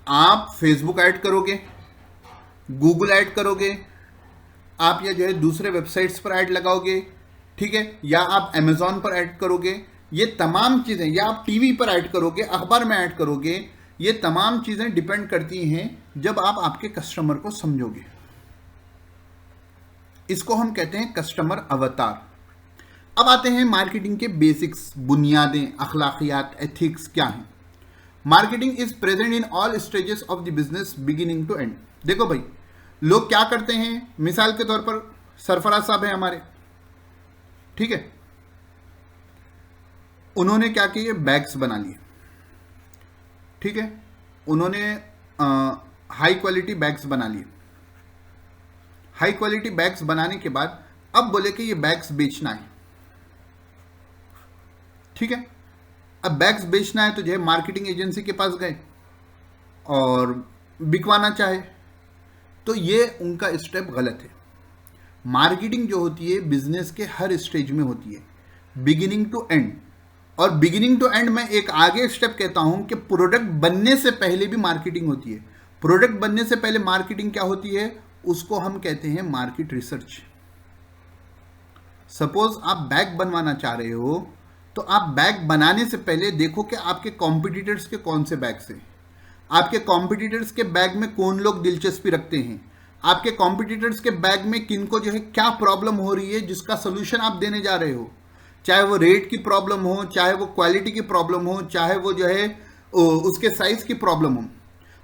आप Facebook ad करोगे, Google add करोगे, आप या जो है दूसरे वेबसाइट्स पर ऐड लगाओगे, ठीक है, या आप अमेजोन पर ऐड करोगे, ये तमाम चीज़ें, या आप टीवी पर ऐड करोगे, अखबार में ऐड करोगे, ये तमाम चीज़ें डिपेंड करती हैं जब आप आपके कस्टमर को समझोगे। इसको हम कहते हैं कस्टमर अवतार। अब आते हैं मार्केटिंग के बेसिक्स, बुनियादें, अखलाकियात, एथिक्स क्या हैं। Marketing is present in all stages of the business beginning to end. देखो भाई, लोग क्या करते हैं, मिसाल के तौर पर सरफराज साहब हैं हमारे, ठीक है, उन्होंने क्या किए, बैग्स बना लिए, ठीक है, उन्होंने हाई क्वालिटी बैग्स बना लिए। हाई क्वालिटी बैग्स बनाने के बाद अब बोले कि ये बैग्स बेचना है, ठीक है। अब बैग्स बेचना है तो जो है मार्केटिंग एजेंसी के पास गए और बिकवाना चाहे, तो ये उनका स्टेप गलत है। मार्केटिंग जो होती है बिजनेस के हर स्टेज में होती है, बिगिनिंग टू एंड। और बिगिनिंग टू एंड में एक आगे स्टेप कहता हूं कि प्रोडक्ट बनने से पहले भी मार्केटिंग होती है। प्रोडक्ट बनने से पहले मार्केटिंग क्या होती है, उसको हम कहते हैं मार्केट रिसर्च। सपोज आप बैग बनवाना चाह रहे हो, तो आप बैग बनाने से पहले देखो कि आपके कॉम्पिटिटर्स के कौन से बैग्स हैं, आपके कॉम्पिटिटर्स के बैग में कौन लोग दिलचस्पी रखते हैं, आपके कॉम्पिटिटर्स के बैग में किनको जो है क्या प्रॉब्लम हो रही है जिसका सोल्यूशन आप देने जा रहे हो, चाहे वो रेट की प्रॉब्लम हो, चाहे वो क्वालिटी की प्रॉब्लम हो, चाहे वो जो है उसके साइज की प्रॉब्लम हो।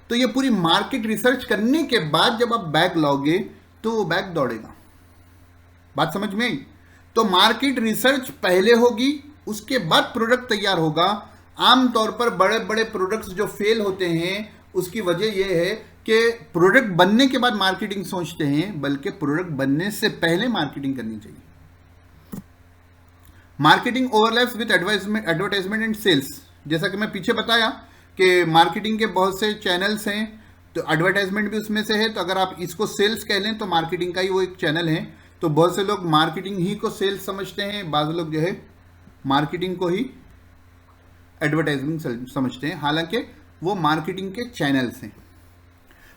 तो ये पूरी मार्केट रिसर्च करने के बाद जब आप बैग लाओगे तो वो बैग दौड़ेगा। बात समझ में आई? तो मार्केट रिसर्च पहले होगी, उसके बाद प्रोडक्ट तैयार होगा। आमतौर पर बड़े बड़े प्रोडक्ट्स जो फेल होते हैं उसकी वजह यह है कि प्रोडक्ट बनने के बाद मार्केटिंग सोचते हैं, बल्कि प्रोडक्ट बनने से पहले मार्केटिंग करनी चाहिए। Marketing overlaps with advertisement and sales. जैसा कि मैं पीछे बताया कि मार्केटिंग के बहुत से चैनल्स हैं, तो एडवर्टाइजमेंट भी उसमें से है। तो अगर आप इसको सेल्स कह लें तो मार्केटिंग का ही वो एक चैनल है। तो बहुत से लोग मार्केटिंग ही को सेल्स समझते हैं, बाज़ लोग जो है मार्केटिंग को ही एडवर्टाइजमेंट समझते हैं, हालांकि वो मार्केटिंग के चैनल्स हैं।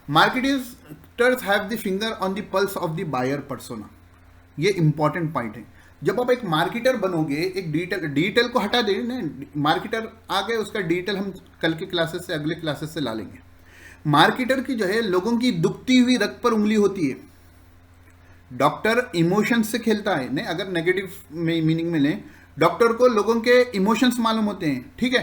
Marketers have the finger on the pulse of the buyer persona. ये इंपॉर्टेंट पॉइंट है। जब आप एक मार्केटर बनोगे, एक डिटेल को हटा दें ना, मार्केटर आ गए, उसका डिटेल हम कल के क्लासेस से, अगले क्लासेस से ला लेंगे। मार्केटर की जो है लोगों की दुखती हुई रग पर उंगली होती है। डॉक्टर इमोशंस से खेलता है, नहीं अगर नेगेटिव मीनिंग में लें, डॉक्टर को लोगों के इमोशंस मालूम होते हैं, ठीक है,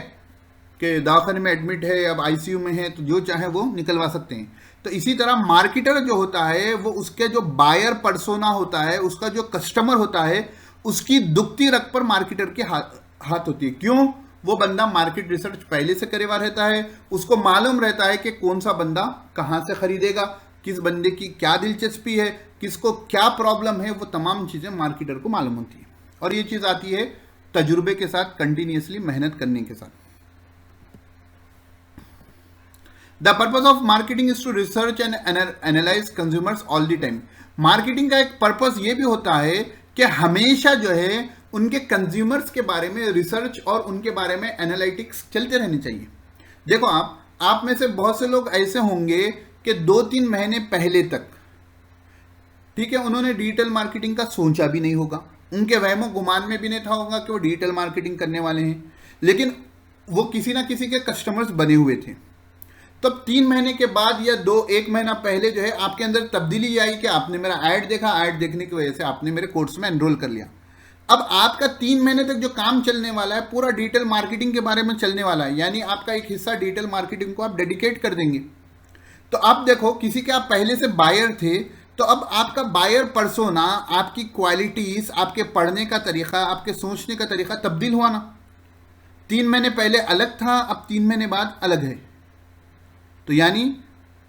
कि दवाखाने में एडमिट है, अब आईसीयू में है, तो जो चाहे वो निकलवा सकते हैं। तो इसी तरह मार्केटर जो होता है वो उसके जो बायर पर्सोना होता है, उसका जो कस्टमर होता है, उसकी दुखती रग पर मार्केटर के हाथ होती है। क्यों? वो बंदा मार्केट रिसर्च पहले से करे हुआ रहता है, उसको मालूम रहता है कि कौन सा बंदा कहाँ से खरीदेगा, किस बंदे की क्या दिलचस्पी है, किसको क्या प्रॉब्लम है, वो तमाम चीज़ें मार्केटर को मालूम होती है। और ये चीज़ आती है तजुर्बे के साथ, कंटिन्यूसली मेहनत करने के साथ। The purpose of marketing is to research and analyse consumers all the time. Marketing का एक पर्पज ये भी होता है कि हमेशा जो है उनके कंज्यूमर्स के बारे में रिसर्च और उनके बारे में एनालिटिक्स चलते रहने चाहिए। देखो आप में से बहुत से लोग ऐसे होंगे कि 2-3 महीने पहले तक, ठीक है, उन्होंने डिजिटल मार्केटिंग का सोचा भी नहीं होगा, उनके वहमो गुमान में भी नहीं था होगा कि वो डिजिटल मार्केटिंग करने वाले हैं, लेकिन वो किसी ना किसी के कस्टमर्स बने हुए थे। तब 3 महीने के बाद या 1 महीना पहले जो है आपके अंदर तब्दीली आई कि आपने मेरा ऐड देखा, ऐड देखने की वजह से आपने मेरे कोर्स में एनरोल कर लिया। अब आपका 3 महीने तक जो काम चलने वाला है पूरा डिजिटल मार्केटिंग के बारे में चलने वाला है, यानी आपका एक हिस्सा डिजिटल मार्केटिंग को आप डेडिकेट कर देंगे। तो अब देखो, किसी के आप पहले से बायर थे, तो अब आपका बायर पर्सोना, आपकी क्वालिटीज, आपके पढ़ने का तरीका, आपके सोचने का तरीका तब्दील हुआ ना। 3 महीने पहले अलग था, अब 3 महीने बाद अलग है। तो यानी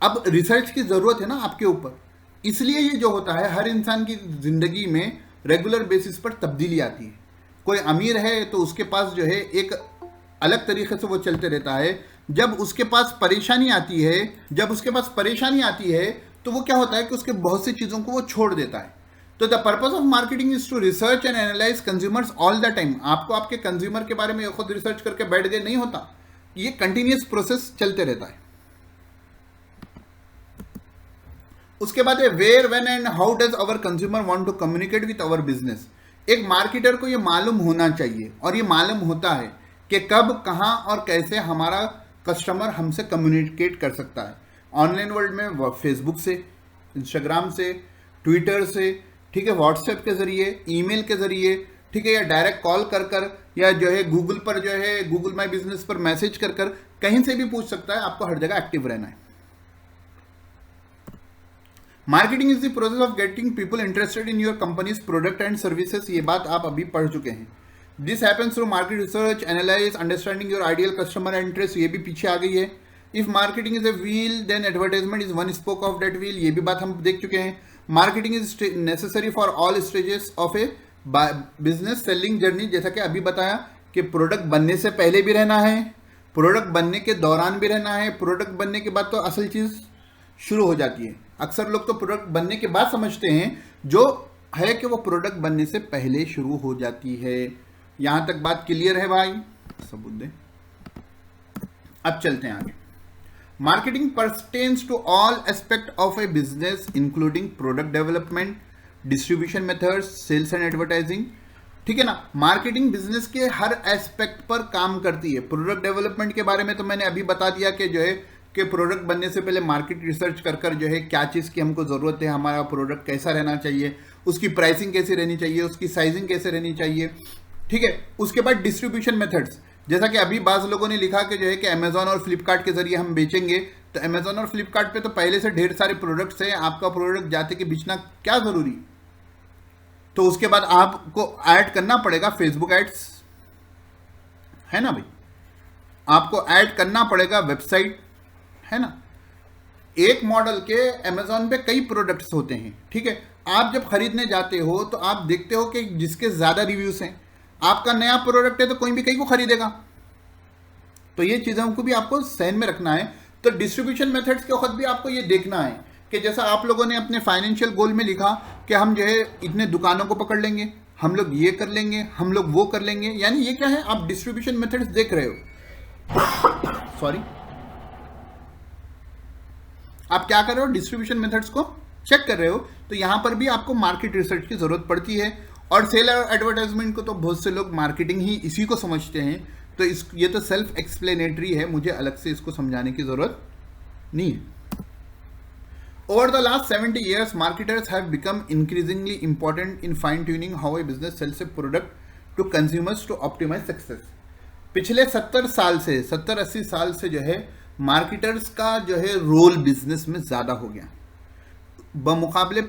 अब रिसर्च की जरूरत है ना आपके ऊपर। इसलिए ये जो होता है, हर इंसान की जिंदगी में रेगुलर बेसिस पर तब्दीली आती है। कोई अमीर है तो उसके पास जो है एक अलग तरीके से वो चलते रहता है। जब उसके पास परेशानी आती है, तो वो क्या होता है कि उसके बहुत सी चीज़ों को वो छोड़ देता है। तो the purpose of marketing is to research and analyse consumers all the time. आपको आपके कंज्यूमर के बारे में खुद रिसर्च करके बैठ गए नहीं होता, ये कंटिन्यूस प्रोसेस चलते रहता है। उसके बाद है where, when and how does our consumer want to communicate with our business. एक मार्केटर को ये मालूम होना चाहिए और ये मालूम होता है कि कब, कहाँ और कैसे हमारा कस्टमर हमसे कम्युनिकेट कर सकता है। ऑनलाइन वर्ल्ड में फेसबुक से, इंस्टाग्राम से, ट्विटर से, ठीक है, व्हाट्सएप के जरिए, ईमेल के जरिए, ठीक है, या डायरेक्ट कॉल कर कर, या जो है गूगल पर, जो है गूगल माई बिजनेस पर मैसेज कर कर, कहीं से भी पूछ सकता है। आपको हर जगह एक्टिव रहना है। Marketing is the process of getting people interested in your company's product and services. ये बात आप अभी पढ़ चुके हैं। This happens through market research, analyse, understanding your ideal customer interest. ये भी पीछे आ गई है। If marketing is a wheel then advertisement is one spoke of that wheel. ये भी बात हम देख चुके हैं। Marketing is necessary for all stages of a business selling journey. जैसा कि अभी बताया कि प्रोडक्ट बनने से पहले भी रहना है, प्रोडक्ट बनने के दौरान भी रहना है, प्रोडक्ट बनने के बाद तो असल चीज शुरू हो जाती है। अक्सर लोग तो प्रोडक्ट बनने के बाद समझते हैं, जो है कि वो प्रोडक्ट बनने से पहले शुरू हो जाती है। यहां तक बात क्लियर है भाई? सब मुद्दे। अब चलते हैं आगे। Marketing pertains to all aspect of a business including product development, distribution methods, sales and advertising. ठीक है ना। मार्केटिंग बिजनेस के हर एस्पेक्ट पर काम करती है। प्रोडक्ट डेवलपमेंट के बारे में तो मैंने अभी बता दिया कि जो है कि प्रोडक्ट बनने से पहले मार्केट रिसर्च कर कर जो है क्या चीज़ की हमको ज़रूरत है, हमारा प्रोडक्ट कैसा रहना चाहिए, उसकी प्राइसिंग कैसी रहनी चाहिए, उसकी साइजिंग कैसे रहनी चाहिए। ठीक है। उसके बाद डिस्ट्रीब्यूशन मेथड्स, जैसा कि अभी बाज़ लोगों ने लिखा कि जो है कि अमेजॉन और फ्लिपकार्ट के जरिए हम बेचेंगे, तो अमेजॉन और फ्लिपकार्ट पे तो पहले से ढेर सारे प्रोडक्ट्स हैं, आपका प्रोडक्ट जाते कि बेचना क्या ज़रूरी। तो उसके बाद आपको ऐड करना पड़ेगा फेसबुक एड्स, है ना भाई, आपको ऐड करना पड़ेगा वेबसाइट, है ना। एक मॉडल के अमेजॉन पे कई प्रोडक्ट्स होते हैं। ठीक है। आप जब खरीदने जाते हो तो आप देखते हो कि जिसके ज़्यादा रिव्यूज़ हैं, आपका नया प्रोडक्ट है तो कोई भी कई को खरीदेगा। तो ये चीज़ों को भी आपको सहन में रखना है। तो डिस्ट्रीब्यूशन मेथड्स के वक्त भी आपको ये देखना है कि जैसा आप लोगों ने अपने फाइनेंशियल गोल में लिखा कि हम जो है इतने दुकानों को पकड़ लेंगे, हम लोग ये कर लेंगे, हम लोग वो कर लेंगे, यानी ये क्या है, आप डिस्ट्रीब्यूशन मेथड्स देख रहे हो। सॉरी, आप क्या कर रहे हो, डिस्ट्रीब्यूशन मेथड्स को चेक कर रहे हो। तो यहां पर भी आपको मार्केट रिसर्च की जरूरत पड़ती है। और सेल और एडवर्टाइजमेंट को तो बहुत से लोग मार्केटिंग ही इसी को समझते हैं। तो ये तो सेल्फ एक्सप्लेनेटरी है, मुझे अलग से इसको समझाने की जरूरत नहीं है। Over the last 70 years, marketers have become increasingly important in fine-tuning how a business sells a product to consumers to optimize success. पिछले 70-80 साल से जो है मार्केटर्स का जो है रोल बिजनेस में ज़्यादा हो गया। बमुकाबले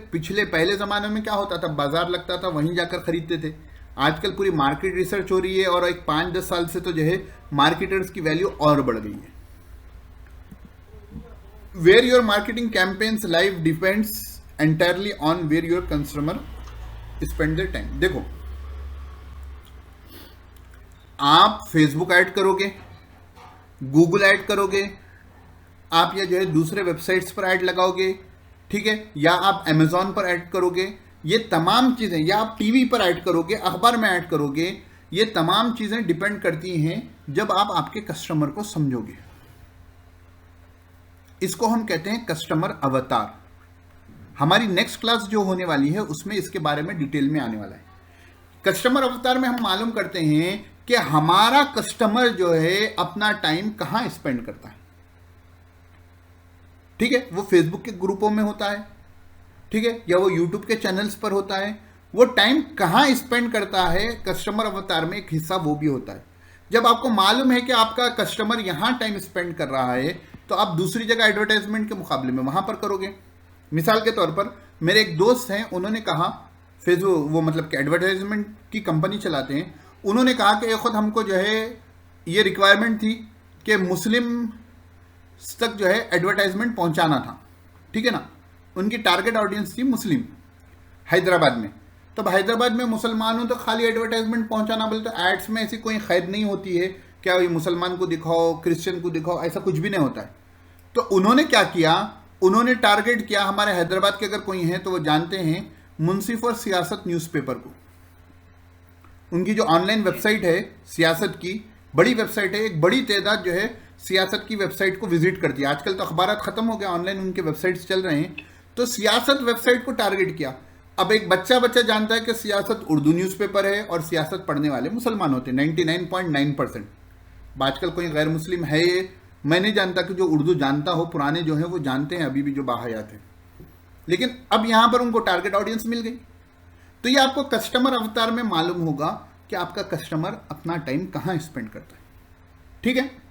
पहले ज़माने में क्या होता था, बाजार लगता था, वहीं जाकर खरीदते थे। आजकल पूरी मार्केट रिसर्च हो रही है और एक 5-10 साल से तो जो है मार्केटर्स की वैल्यू और बढ़ गई है। Where your marketing campaigns live depends entirely on where your consumer spend their time. देखो, आप फेसबुक ऐड करोगे, गूगल ऐड करोगे, आप या जो है दूसरे वेबसाइट्स पर ऐड लगाओगे, ठीक है, या आप अमेजॉन पर ऐड करोगे, ये तमाम चीज़ें, या आप टीवी पर ऐड करोगे, अखबार में ऐड करोगे, ये तमाम चीज़ें डिपेंड करती हैं जब आप आपके कस्टमर को समझोगे। इसको हम कहते हैं कस्टमर अवतार। हमारी नेक्स्ट क्लास जो होने वाली है उसमें इसके बारे में डिटेल में आने वाला है। कस्टमर अवतार में हम मालूम करते हैं कि हमारा कस्टमर जो है अपना टाइम कहां स्पेंड करता है। ठीक है, वो फेसबुक के ग्रुपों में होता है, ठीक है, या वो यूट्यूब के चैनल्स पर होता है। वो टाइम कहां स्पेंड करता है, कस्टमर अवतार में एक हिस्सा वो भी होता है। जब आपको मालूम है कि आपका कस्टमर यहां टाइम स्पेंड कर रहा है, तो आप दूसरी जगह एडवर्टाइजमेंट के मुकाबले में वहां पर करोगे। मिसाल के तौर पर मेरे एक दोस्त हैं, उन्होंने कहा फेसबुक, वो मतलब कि एडवर्टाइजमेंट की कंपनी चलाते हैं, उन्होंने कहा कि खुद हमको जो है ये रिक्वायरमेंट थी कि मुस्लिम तक जो है एडवर्टाइजमेंट पहुंचाना था। ठीक है ना। उनकी टारगेट ऑडियंस थी मुस्लिम, हैदराबाद में। तो हैदराबाद में मुसलमान हूँ तो खाली एडवर्टाइजमेंट पहुंचाना, बोले तो एड्स में ऐसी कोई खैर नहीं होती है, क्या ये मुसलमान को दिखाओ, क्रिश्चियन को दिखाओ, ऐसा कुछ भी नहीं होता है। तो उन्होंने क्या किया, उन्होंने टारगेट किया, हमारे हैदराबाद के अगर कोई हैं तो वो जानते हैं मुंसिफ और सियासत न्यूज़पेपर को। उनकी जो ऑनलाइन वेबसाइट है सियासत की, बड़ी वेबसाइट है, एक बड़ी तादाद जो है सियासत की वेबसाइट को विजिट करती है। आजकल तो अखबारात ख़त्म हो गया, ऑनलाइन उनके वेबसाइट्स चल रहे हैं। तो सियासत वेबसाइट को टारगेट किया। अब एक बच्चा जानता है कि सियासत उर्दू न्यूज़पेपर है और सियासत पढ़ने वाले मुसलमान होते हैं 99.9%। आजकल कोई गैर मुस्लिम है ये मैं नहीं जानता कि जो उर्दू जानता हो, पुराने जो है वो जानते हैं अभी भी जो बाहयात है। लेकिन अब यहां पर उनको टारगेट ऑडियंस मिल गई। तो ये आपको कस्टमर अवतार में मालूम होगा कि आपका कस्टमर अपना टाइम कहां स्पेंड करता है। ठीक है।